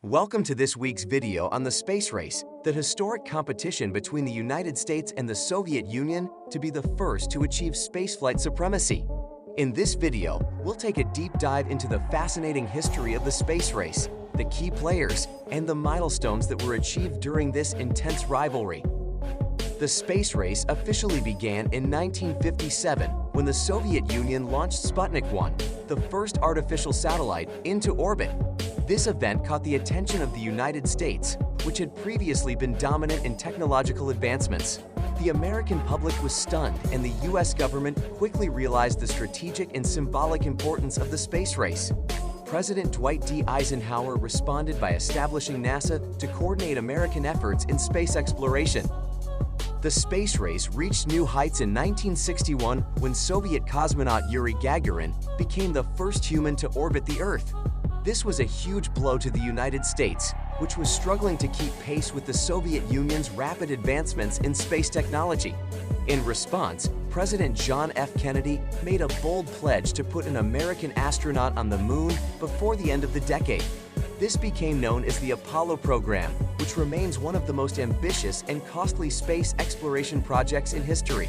Welcome to this week's video on the space race, the historic competition between the United States and the Soviet Union to be the first to achieve spaceflight supremacy. In this video, we'll take a deep dive into the fascinating history of the space race, the key players, and the milestones that were achieved during this intense rivalry. The space race officially began in 1957 when the Soviet Union launched Sputnik 1, the first artificial satellite, into orbit. This event caught the attention of the United States, which had previously been dominant in technological advancements. The American public was stunned, and the US government quickly realized the strategic and symbolic importance of the space race. President Dwight D. Eisenhower responded by establishing NASA to coordinate American efforts in space exploration. The space race reached new heights in 1961 when Soviet cosmonaut Yuri Gagarin became the first human to orbit the Earth. This was a huge blow to the United States, which was struggling to keep pace with the Soviet Union's rapid advancements in space technology. In response, President John F. Kennedy made a bold pledge to put an American astronaut on the moon before the end of the decade. This became known as the Apollo program, which remains one of the most ambitious and costly space exploration projects in history.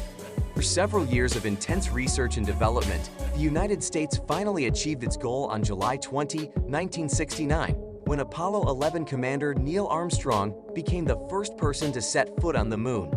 For several years of intense research and development, the United States finally achieved its goal on July 20, 1969, when Apollo 11 commander Neil Armstrong became the first person to set foot on the moon.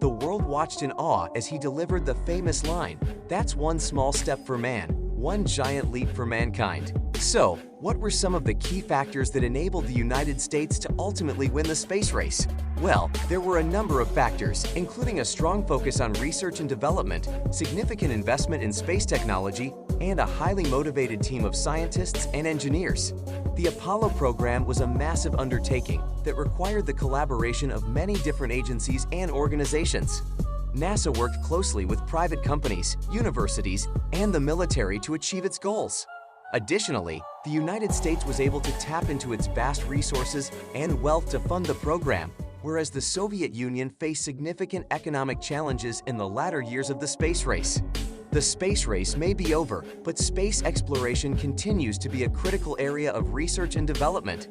The world watched in awe as he delivered the famous line, "That's one small step for man, one giant leap for mankind." So, what were some of the key factors that enabled the United States to ultimately win the space race? Well, there were a number of factors, including a strong focus on research and development, significant investment in space technology, and a highly motivated team of scientists and engineers. The Apollo program was a massive undertaking that required the collaboration of many different agencies and organizations. NASA worked closely with private companies, universities, and the military to achieve its goals. Additionally, the United States was able to tap into its vast resources and wealth to fund the program, whereas the Soviet Union faced significant economic challenges in the latter years of the space race. The space race may be over, but space exploration continues to be a critical area of research and development.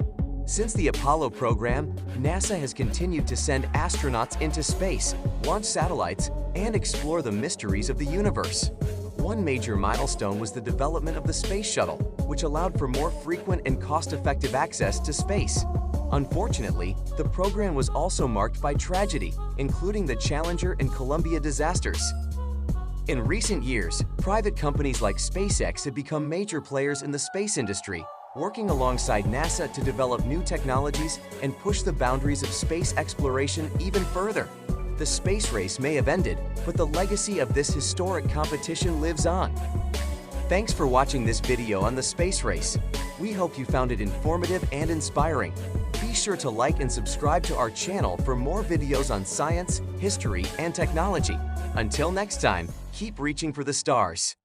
Since the Apollo program, NASA has continued to send astronauts into space, launch satellites, and explore the mysteries of the universe. One major milestone was the development of the space shuttle, which allowed for more frequent and cost-effective access to space. Unfortunately, the program was also marked by tragedy, including the Challenger and Columbia disasters. In recent years, private companies like SpaceX have become major players in the space industry, working alongside NASA to develop new technologies and push the boundaries of space exploration even further. The space race may have ended, but the legacy of this historic competition lives on. Thanks for watching this video on the space race. We hope you found it informative and inspiring. Be sure to like and subscribe to our channel for more videos on science, history, and technology. Until next time, keep reaching for the stars.